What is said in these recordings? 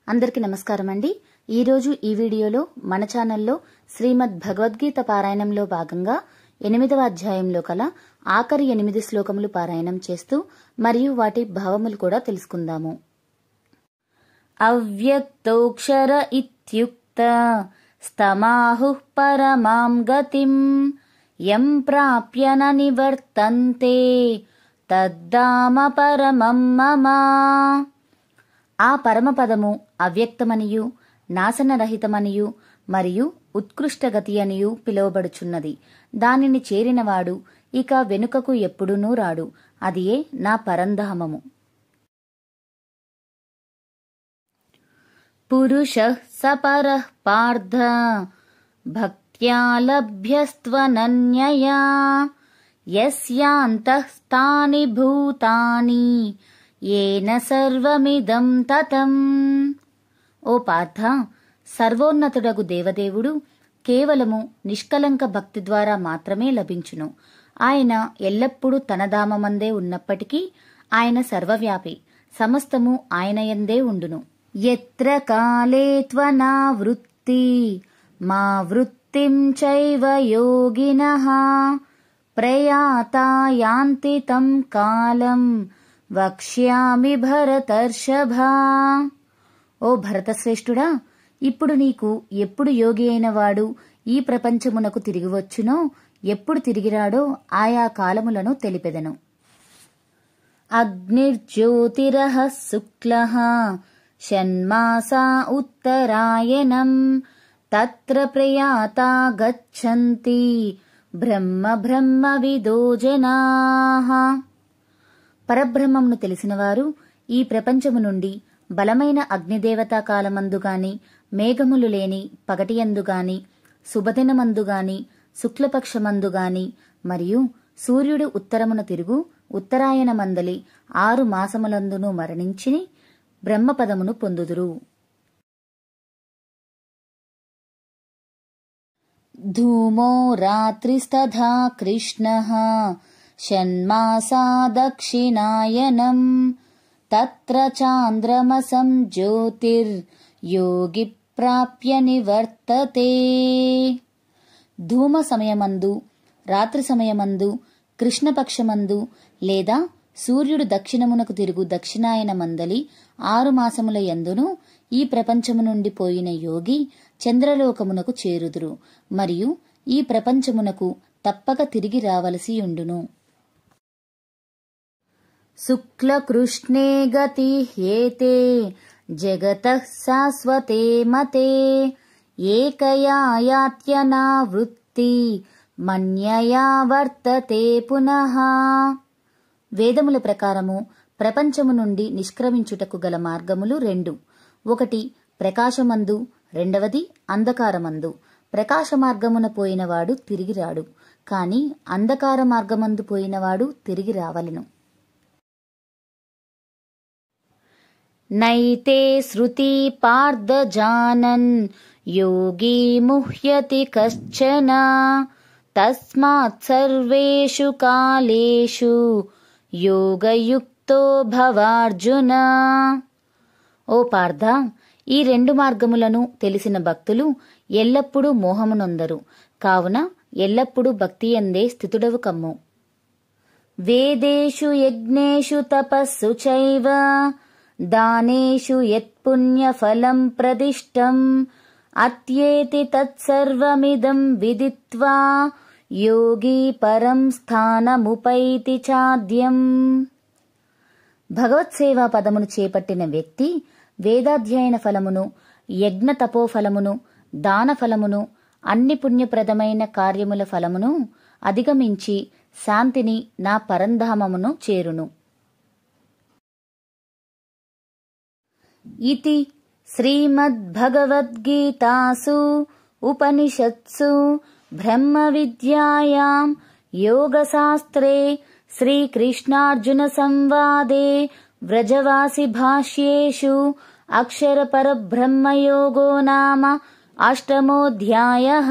అందరికీ నమస్కారం అండి. ఈరోజు ఈ వీడియోలో మన ఛానల్లో శ్రీమద్ భగవద్గీత పారాయణంలో భాగంగా 8వ అధ్యాయంలో కల ఆఖరి 8 శ్లోకములు పారాయణం చేస్తూ మరియు వాటి భావములు కూడా తెలుసుకుందాము. అవ్యక్తోక్షర ఇత్యుక్త స్తమాహుః పరమాం గతిం యం ప్రాప్య న నివర్తంతే తద్ధామ పరమం మమ. ఆ పరమపదము అవ్యక్తమనియు నాశనరహితమనియు మరియు ఉత్కృష్టగతి అనియు పిలువబడుచున్నది. దానిని చేరినవాడు ఇక వెనుకకు ఎప్పుడునూ రాడు. అదియే నా పరంధామము. పురుషః సపరః పార్థ భక్త్యా లభ్యస్త్వనన్యయా యస్యాంతః స్థాని భూతాని ఏన సర్వమిదం తతం. ఓ పార్థ, సర్వోన్నతుడగు దేవదేవుడు కేవలము నిష్కలంక భక్తి ద్వారా మాత్రమే లభించును. ఆయన ఎల్లప్పుడూ తన ధామమందే ఉన్నప్పటికీ ఆయన సర్వవ్యాపి, సమస్తము ఆయనయందే ఉండును. యత్ర కాలే త్వనావృత్తి మా వృత్తిం చైవ యోగినః ప్రయాతా యాంతి తం కాలం వక్ష్యామి భరతర్షభా. ఓ భరతశ్రేష్ఠుడా, ఇప్పుడు నీకు ఎప్పుడు యోగి అయిన వాడు ఈ ప్రపంచమునకు తిరిగి వచ్చునో, ఎప్పుడు తిరిగిరాడో ఆయా కాలములను తెలిపెదను. అగ్నిర్జ్యోతిరః శుక్లః షణ్మాసా ఉత్తరాయణం తత్ర ప్రయాతా గచ్చంతి బ్రహ్మవిదో జనాః. పరబ్రహ్మమును తెలిసినవారు ఈ ప్రపంచము నుండి బలమైన అగ్నిదేవతా కాలమందుగాని, మేఘములు లేని పగటియందుగాని, శుభదినమందుగాని, శుక్లపక్షమందుగాని మరియు సూర్యుడు ఉత్తరమున తిరుగు ఉత్తరాయణ మందలి 6 మాసములందును మరణించి బ్రహ్మపదమును పొందుదురు. ధూమో రాత్రిస్తథా కృష్ణః షణ్మాసా దక్షిణాయనం తత్ర చాంద్రమసం జ్యోతిర్యోగి ప్రాప్య నివర్తతే. ధూమ సమయమందు, రాత్రి సమయమందు, కృష్ణపక్షమందు లేదా సూర్యుడు దక్షిణమునకు తిరుగు దక్షిణాయన మందలి 6 మాసముల యందును ఈ ప్రపంచము నుండి పోయిన యోగి చంద్రలోకమునకు చేరుదురు మరియు ఈ ప్రపంచమునకు తప్పక తిరిగి రావలసి ఉండును. శుక్లకృష్ణే గతి హేతే జగతః శాశ్వతే మతే ఏకయా యాత్యనావృత్తి మన్యయా వర్తతే పునః. వేదముల ప్రకారము ప్రపంచము నుండి నిష్క్రమించుటకు గల మార్గములు 2. ఒకటి ప్రకాశమందు, రెండవది అంధకారమందు. ప్రకాశ మార్గమున పోయినవాడు తిరిగి రాడు, కాని అంధకార మార్గమందు పోయినవాడు తిరిగి రావలెను. నైతే శృతి పార్థ జానన్ యోగి ముహ్యతి కశ్చన తస్మాత్ సర్వేషు కాలేషు యోగయుక్తో భవార్జున. ఓ పార్థ, ఈ 2 మార్గములను తెలిసిన భక్తులు ఎల్లప్పుడూ మోహమునొందరు. కావున ఎల్లప్పుడూ భక్తియందే స్థితుడవు కమ్ము. వేదేషు యజ్ఞేషు తపస్సు చైవ దానేషు యత్పుణ్యఫలం ప్రదిష్టం అత్యేతి తత్సర్వమిదం విదిత్వా యోగి పరం స్థానముపైతి చాద్యం. భగవత్సేవా పదమును చేపట్టిన వ్యక్తి వేదాధ్యయన ఫలమును, యజ్ఞ తపోఫలమును, దాన ఫలమును, అన్ని పుణ్యప్రదమైన కార్యముల ఫలమును అధిగమించి శాంతిని నా పరంధామమును చేరును. ఇతి శ్రీమద్భగవద్గీతాసు ఉపనిషత్సు బ్రహ్మ విద్యాయాం యోగశాస్త్రే శ్రీకృష్ణార్జున సంవాదే వ్రజవాసి భాష్యేషు అక్షర పరబ్రహ్మయోగో నామ 8వ అధ్యాయః.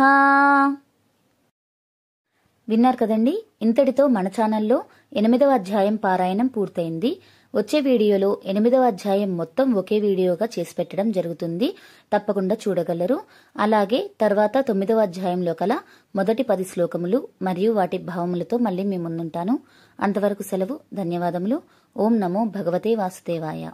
విన్నారు కదండి. ఇంతటితో మన ఛానల్లో 8వ అధ్యాయం పారాయణం పూర్తయింది. వచ్చే వీడియోలో 8వ అధ్యాయం మొత్తం ఒకే వీడియోగా చేసి పెట్టడం జరుగుతుంది. తప్పకుండా చూడగలరు. అలాగే తర్వాత 9వ అధ్యాయంలో కల మొదటి 10 శ్లోకములు మరియు వాటి భావములతో మళ్ళీ మీ ముందుంటాను. అంతవరకు సెలవు. ధన్యవాదములు. ఓం నమో భగవతే వాసుదేవాయ.